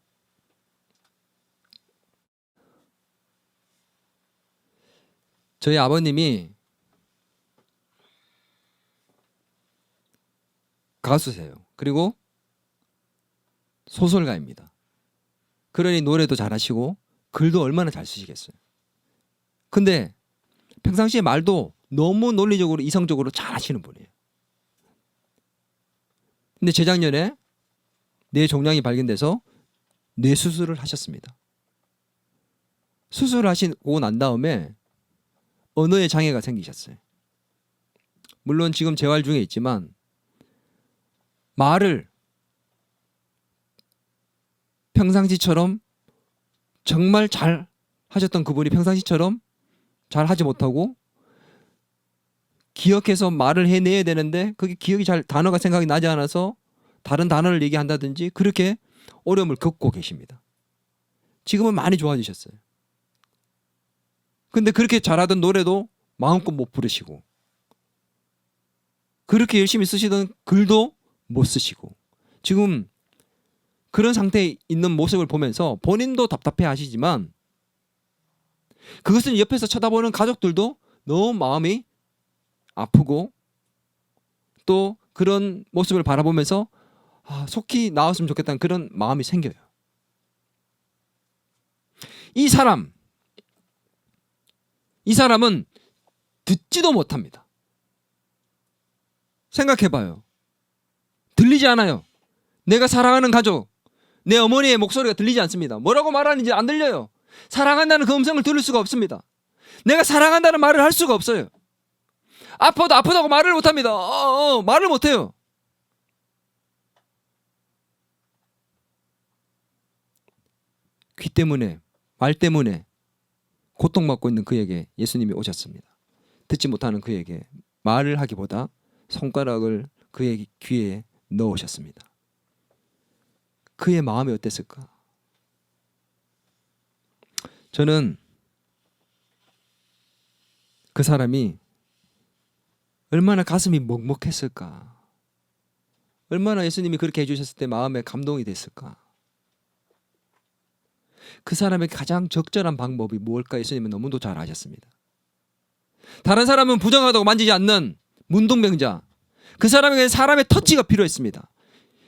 저희 아버님이 가수세요. 그리고 소설가입니다. 그러니 노래도 잘하시고 글도 얼마나 잘 쓰시겠어요. 근데 평상시에 말도 너무 논리적으로 이성적으로 잘 하시는 분이에요. 근데 재작년에 뇌 종양이 발견돼서 뇌 수술을 하셨습니다. 수술을 하시고 난 다음에 언어에 장애가 생기셨어요. 물론 지금 재활 중에 있지만 말을 평상시처럼 정말 잘 하셨던 그분이 평상시처럼 잘 하지 못하고 기억해서 말을 해내야 되는데 그게 기억이 잘 단어가 생각이 나지 않아서 다른 단어를 얘기한다든지 그렇게 어려움을 겪고 계십니다. 지금은 많이 좋아지셨어요. 근데 그렇게 잘하던 노래도 마음껏 못 부르시고 그렇게 열심히 쓰시던 글도 못 쓰시고 지금 그런 상태에 있는 모습을 보면서 본인도 답답해 하시지만 그것을 옆에서 쳐다보는 가족들도 너무 마음이 아프고 또 그런 모습을 바라보면서 속히 나았으면 좋겠다는 그런 마음이 생겨요. 이 사람은 듣지도 못합니다. 생각해봐요. 들리지 않아요. 내가 사랑하는 가족, 내 어머니의 목소리가 들리지 않습니다. 뭐라고 말하는지 안 들려요. 사랑한다는 그 음성을 들을 수가 없습니다. 내가 사랑한다는 말을 할 수가 없어요. 아파도 아프다고 말을 못합니다. 말을 못해요. 귀 때문에, 말 때문에 고통받고 있는 그에게 예수님이 오셨습니다. 듣지 못하는 그에게 말을 하기보다 손가락을 그의 귀에 넣으셨습니다. 그의 마음이 어땠을까? 저는 그 사람이 얼마나 가슴이 먹먹했을까? 얼마나 예수님이 그렇게 해주셨을 때 마음에 감동이 됐을까? 그 사람의 가장 적절한 방법이 무엇일까? 예수님은 너무도 잘 아셨습니다. 다른 사람은 부정하다고 만지지 않는 문둥병자, 그 사람에게 사람의 터치가 필요했습니다.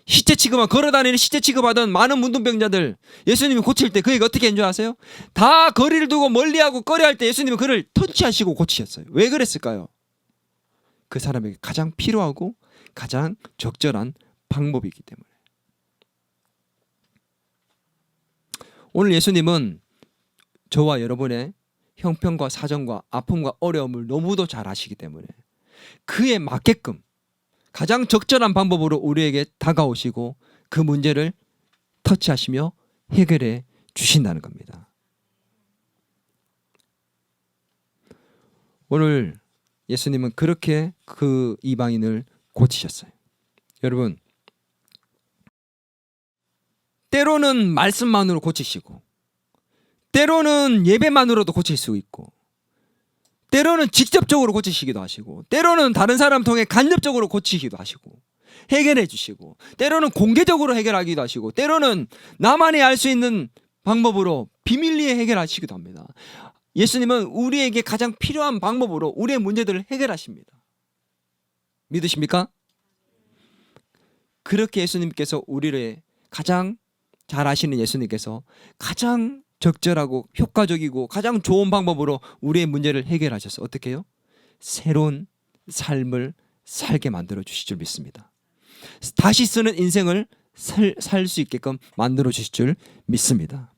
시체 취급만 걸어다니는 시체 취급하던 많은 문둥병자들 예수님이 고칠 때 그에게 어떻게 한 줄 아세요? 다 거리를 두고 멀리하고 꺼려할 때 예수님은 그를 터치하시고 고치셨어요. 왜 그랬을까요? 그 사람에게 가장 필요하고 가장 적절한 방법이기 때문에. 오늘 예수님은 저와 여러분의 형편과 사정과 아픔과 어려움을 너무도 잘 아시기 때문에 그에 맞게끔 가장 적절한 방법으로 우리에게 다가오시고 그 문제를 터치하시며 해결해 주신다는 겁니다. 오늘 예수님은 그렇게 그 이방인을 고치셨어요. 여러분, 때로는 말씀만으로 고치시고 때로는 예배만으로도 고칠 수 있고 때로는 직접적으로 고치시기도 하시고 때로는 다른 사람 통해 간접적으로 고치기도 하시고 해결해 주시고 때로는 공개적으로 해결하기도 하시고 때로는 나만이 알 수 있는 방법으로 비밀리에 해결하시기도 합니다. 예수님은 우리에게 가장 필요한 방법으로 우리의 문제들을 해결하십니다. 믿으십니까? 그렇게 예수님께서 우리를 가장 잘 아시는 예수님께서 가장 적절하고 효과적이고 가장 좋은 방법으로 우리의 문제를 해결하셔서 어떻게 해요? 새로운 삶을 살게 만들어 주실 줄 믿습니다. 다시 쓰는 인생을 살 수 있게끔 만들어 주실 줄 믿습니다.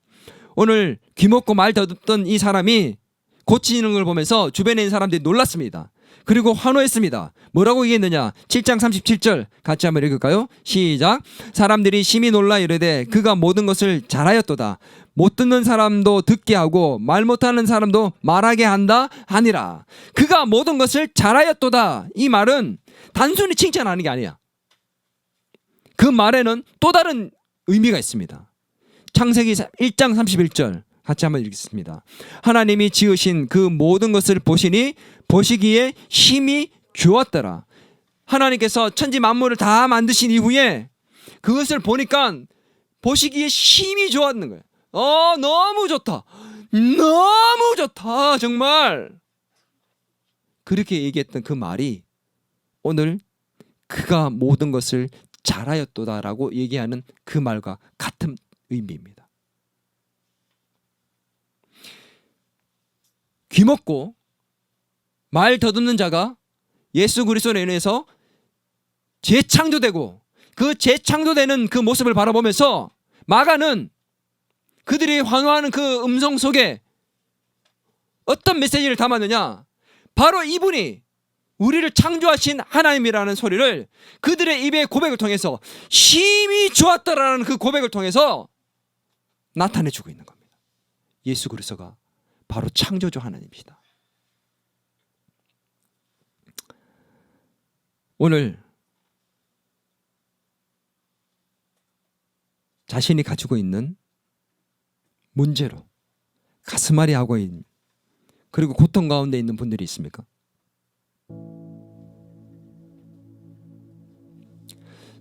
오늘 귀먹고 말 더듬던 이 사람이 고치는 걸 보면서 주변에 있는 사람들이 놀랐습니다. 그리고 환호했습니다. 뭐라고 얘기했느냐? 7장 37절 같이 한번 읽을까요? 시작. 사람들이 심히 놀라 이르되 그가 모든 것을 잘하였도다. 못 듣는 사람도 듣게 하고 말 못하는 사람도 말하게 한다 하니라. 그가 모든 것을 잘하였도다. 이 말은 단순히 칭찬하는 게 아니야. 그 말에는 또 다른 의미가 있습니다. 창세기 1장 31절 같이 한번 읽겠습니다. 하나님이 지으신 그 모든 것을 보시니 보시기에 힘이 좋았더라. 하나님께서 천지 만물을 다 만드신 이후에 그것을 보니까 보시기에 힘이 좋았는 거예요. 너무 좋다. 너무 좋다. 정말. 그렇게 얘기했던 그 말이 오늘 그가 모든 것을 잘하였도다라고 얘기하는 그 말과 같은 의미입니다. 귀먹고 말 더듬는 자가 예수 그리스도로 인해서 재창조되고 그 재창조되는 그 모습을 바라보면서 마가는 그들이 환호하는 그 음성 속에 어떤 메시지를 담았느냐? 바로 이분이 우리를 창조하신 하나님이라는 소리를 그들의 입의 고백을 통해서 힘이 좋았다라는 그 고백을 통해서 나타내주고 있는 겁니다. 예수 그리스도가 바로 창조주 하나님이시다. 오늘 자신이 가지고 있는 문제로 가슴앓이 하고 있는, 그리고 고통 가운데 있는 분들이 있습니까?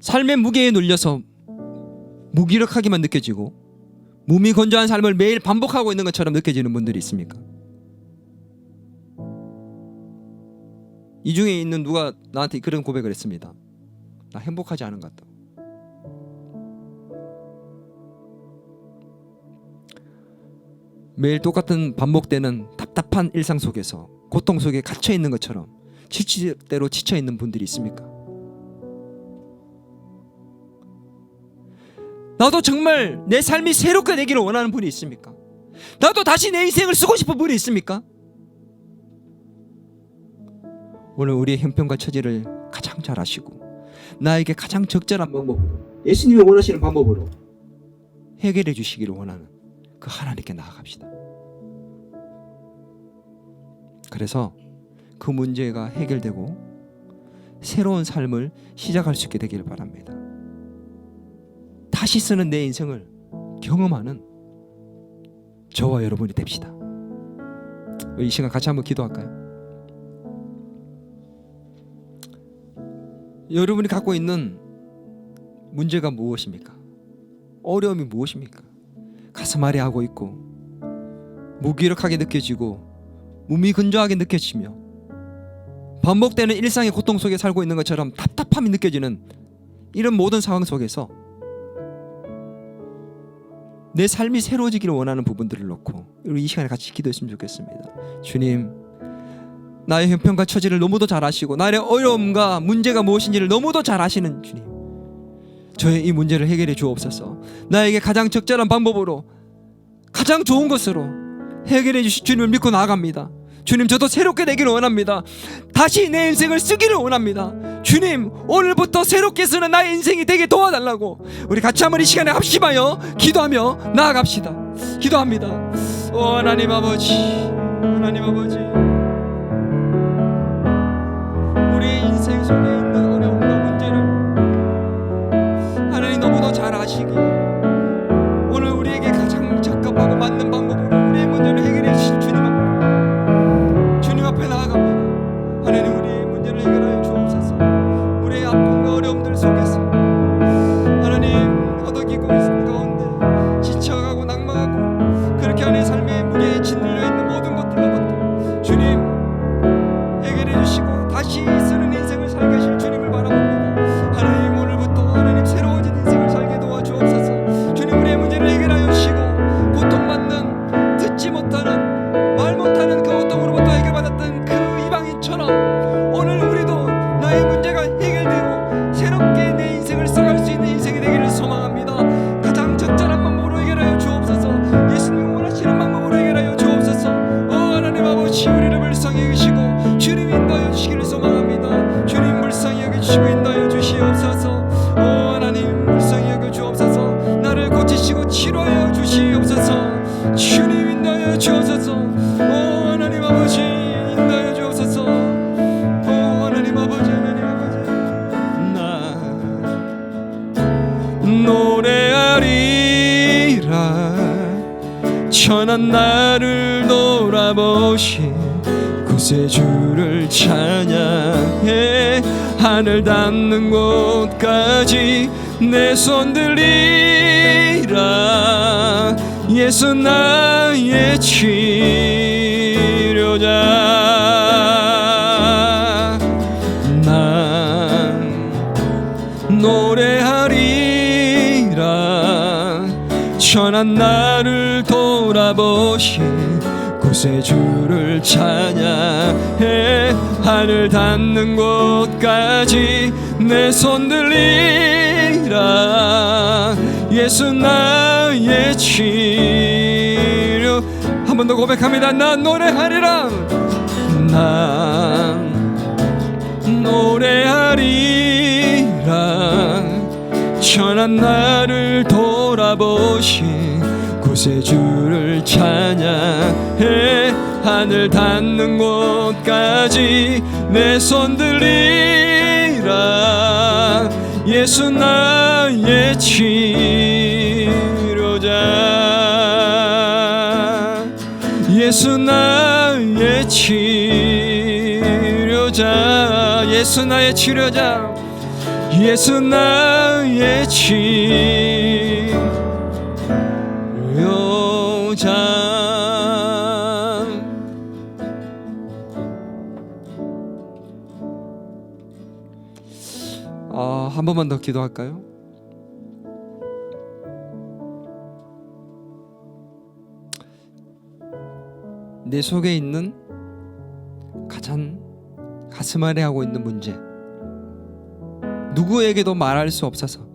삶의 무게에 눌려서 무기력하기만 느껴지고 무미건조한 삶을 매일 반복하고 있는 것처럼 느껴지는 분들이 있습니까? 이 중에 있는 누가 나한테 그런 고백을 했습니다. 나 행복하지 않은 것 같다. 매일 똑같은 반복되는 답답한 일상 속에서 고통 속에 갇혀 있는 것처럼 지치대로 지쳐 있는 분들이 있습니까? 나도 정말 내 삶이 새롭게 되기를 원하는 분이 있습니까? 나도 다시 내 인생을 쓰고 싶은 분이 있습니까? 오늘 우리의 형편과 처지를 가장 잘 아시고 나에게 가장 적절한 방법으로, 예수님이 원하시는 방법으로 해결해 주시기를 원하는 그 하나님께 나아갑시다. 그래서 그 문제가 해결되고 새로운 삶을 시작할 수 있게 되기를 바랍니다. 다시 쓰는 내 인생을 경험하는 저와 여러분이 됩시다. 이 시간 같이 한번 기도할까요? 여러분이 갖고 있는 문제가 무엇입니까? 어려움이 무엇입니까? 가슴앓이 하고 있고 무기력하게 느껴지고 무미건조하게 느껴지며 반복되는 일상의 고통 속에 살고 있는 것처럼 답답함이 느껴지는 이런 모든 상황 속에서 내 삶이 새로워지기를 원하는 부분들을 놓고 우리 이 시간에 같이 기도했으면 좋겠습니다. 주님, 나의 형편과 처지를 너무도 잘 아시고 나의 어려움과 문제가 무엇인지를 너무도 잘 아시는 주님, 저의 이 문제를 해결해 주옵소서. 나에게 가장 적절한 방법으로 가장 좋은 것으로 해결해 주실 주님을 믿고 나아갑니다. 주님, 저도 새롭게 되기를 원합니다. 다시 내 인생을 쓰기를 원합니다. 주님, 오늘부터 새롭게 쓰는 나의 인생이 되게 도와달라고 우리 같이 한번 이 시간에 합심하여 기도하며 나아갑시다. 기도합니다. 오 하나님 아버지, 하나님 아버지, 우리의 인생 속에 있는 어려움과 문제를 하나님 너무도 잘 아시기에 오늘 우리에게 가장 적합하고 맞는 방법으로 우리의 문제를 해결해 주실 주님 앞에 나아갑니다. 하나님, 우리의 문제를 해결하여 주옵소서. 우리의 아픔과 어려움들 속에서 하나님 허덕이고 있는 가운데 지쳐가고 낙망하고 그렇게 하나님의 삶의 무게에 짓눌려 있는 모든 것들로부터 주님 해결해 주시고 다시 쓰는 인생을 살게 하실 주님을 바라봅니다. 하나님, 오늘부터 하나님 새로워진 인생을 살게 도와주옵소서. 주님, 우리의 문제를 해결하여 주시고 고통받는, 듣지 못하는, 말 못하는 그 고통으로부터 해결받았던 그 이방인처럼 오늘 우리도 나의 문제가 해결되고 새롭게 내 인생을 써갈 수 있는 인생이 되기를 소망합니다. 가장 적절한 방법으로 해결하여 주옵소서. 예수님 원하시는 방법으로 해결하여 주옵소서. 하나님 아버지, 우리를 불쌍히 여기시고 주님 인도하여 주시기를 소망합니다. 주님 불쌍히 여기시고 인도하여 주시옵소서. 하나님 불쌍히 여겨 주옵소서. 나를 고치시고 치료하여 주시옵소서. 주님 인도하여 주옵소서. 하나님 아버지 인도하여 주옵소서. 하나님 아버지, 하나님 아버지, 나 노래하리라. 천한 나를 돌아보신 구세주를 찬양해 하늘 닿는 곳까지 내 손 들리라. 예수 나의 치료자. 난 노래하리라. 천한 나를 돌아보신 구세주를 찬양해 하늘 닿는 곳까지 내 손 들리라. 예수 나의 치료. 한 번 더 고백합니다. 난 노래하리라. 난 노래하리라. 천한 나를 돌아보신 구세주를 찬양해 하늘 닿는 곳까지 내 손 들리라. 예수 나의 치료자, 예수 나의 치료자, 예수 나의 치료자, 예수 나의 치료자. 한 번만 더 기도할까요? 내 속에 있는 가장 가슴 아래 하고 있는 문제, 누구에게도 말할 수 없어서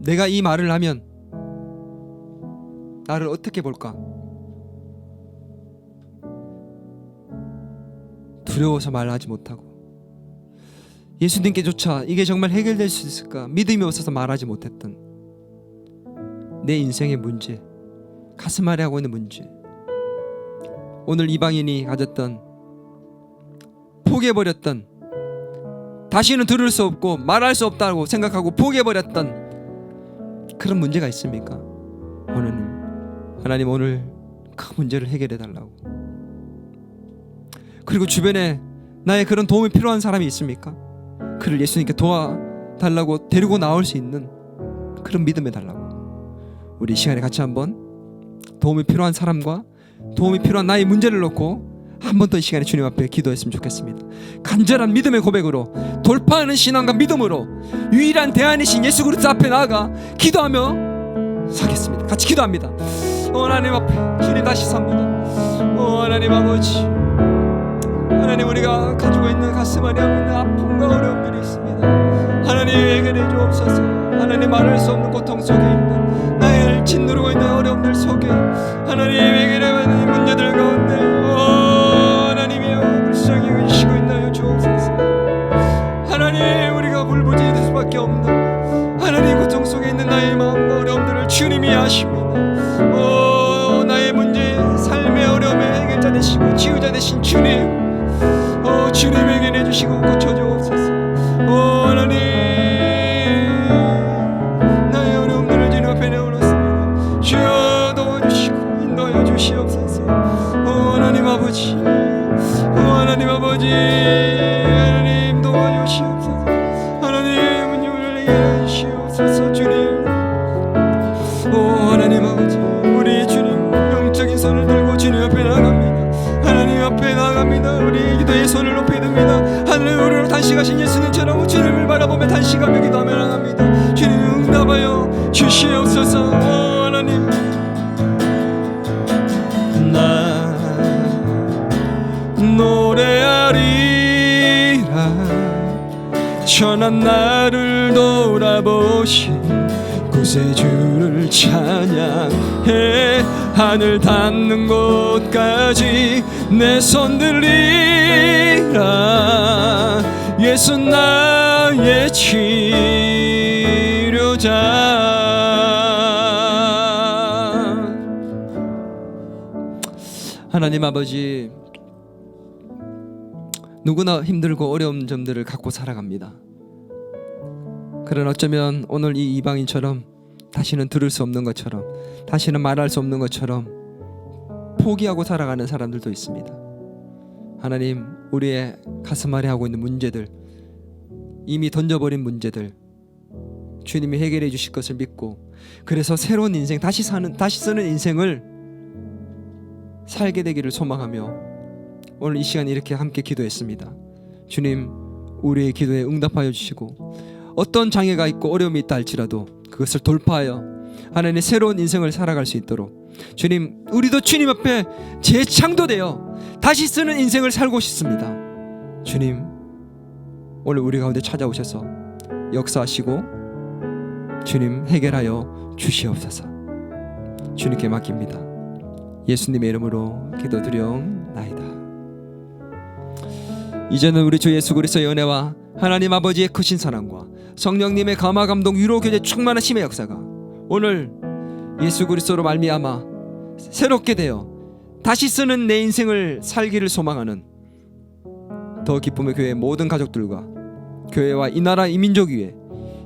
내가 이 말을 하면 나를 어떻게 볼까? 두려워서 말하지 못하고, 예수님께조차 이게 정말 해결될 수 있을까 믿음이 없어서 말하지 못했던 내 인생의 문제, 가슴 아래 하고 있는 문제, 오늘 이방인이 가졌던, 포기해버렸던, 다시는 들을 수 없고 말할 수 없다고 생각하고 포기해버렸던 그런 문제가 있습니까? 하나님 오늘 그 문제를 해결해 달라고. 그리고 주변에 나의 그런 도움이 필요한 사람이 있습니까? 그를 예수님께 도와달라고 데리고 나올 수 있는 그런 믿음 해달라고. 우리 이 시간에 같이 한번 도움이 필요한 사람과 도움이 필요한 나의 문제를 놓고 한 번 더 이 시간에 주님 앞에 기도했으면 좋겠습니다. 간절한 믿음의 고백으로, 돌파하는 신앙과 믿음으로 유일한 대안이신 예수 그리스도 앞에 나아가 기도하며 서겠습니다. 같이 기도합니다. 하나님 앞에 주님 다시 섭니다. 하나님 아버지, 하나님 우리가 가지고 있는 가슴 안에 하고 있는 아픔과 어려움들이 있습니다. 하나님 해결해 주옵소서. 하나님 말할 수 없는 고통 속에 있는 나를 짓누르고 있는 어려움들 속에 하나님 해결해 있는 문제들 가운데 하나님이여 불쌍히 계시고 있나요 주옵소서. 하나님 우리가 불부지될 수밖에 없는 하나님 고통 속에 있는 나의 마음과 어려움들을 주님이 아십니다. 나의 문제, 삶의 어려움의 해결자 되시고 치유자 되신 주님, 주님 해결해 주시고 고쳐주옵소서. 하나님 나의 어려움들을 주님 앞에 내어놓습니다. 주여 도와주시고 인도하여 주시옵소서. 하나님 아버지, 하나님 아버지, 하나님 도와주시옵소서. 하나님 문님을 해결해 주시옵소서. 주님, 하나님 아버지, 우리 주님 영적인 손을 들고 주님 앞에 나아갑니다. 하나님 앞에 나아갑니다. 우리 기도의 손을 높이 듭니다. 하늘 우리로 단식하신 예수님처럼 주님을 바라보며 단식하며 기도하며 나갑니다. 주님 응답하여 주시옵소서. 하나님, 나 노래하리라. 천한 나를 돌아보신 구세주를 찬양해 하늘 닿는 곳까지 내 손 들리라. 예수 나의 치료자. 하나님 아버지, 누구나 힘들고 어려운 점들을 갖고 살아갑니다. 그러나 어쩌면 오늘 이 이방인처럼 다시는 들을 수 없는 것처럼, 다시는 말할 수 없는 것처럼 포기하고 살아가는 사람들도 있습니다. 하나님, 우리의 가슴 아래 하고 있는 문제들, 이미 던져버린 문제들 주님이 해결해 주실 것을 믿고, 그래서 새로운 인생, 다시 쓰는 인생을 살게 되기를 소망하며 오늘 이 시간 이렇게 함께 기도했습니다. 주님, 우리의 기도에 응답하여 주시고 어떤 장애가 있고 어려움이 있다 할지라도 그것을 돌파하여 하나님의 새로운 인생을 살아갈 수 있도록 주님, 우리도 주님 앞에 재창조되어 다시 쓰는 인생을 살고 싶습니다. 주님, 오늘 우리 가운데 찾아오셔서 역사하시고 주님 해결하여 주시옵소서. 주님께 맡깁니다. 예수님의 이름으로 기도드리옵나이다. 이제는 우리 주 예수 그리스도의 은혜와 하나님 아버지의 크신 사랑과 성령님의 감화 감동 위로 교제 충만한 힘의 역사가 오늘 예수 그리스도로 말미암아 새롭게 되어 다시 쓰는 내 인생을 살기를 소망하는 더 기쁨의 교회 모든 가족들과 교회와 이 나라 이 민족 위에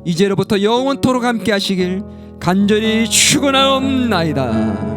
이제로부터 영원토록 함께 하시길 간절히 축원하옵나이다.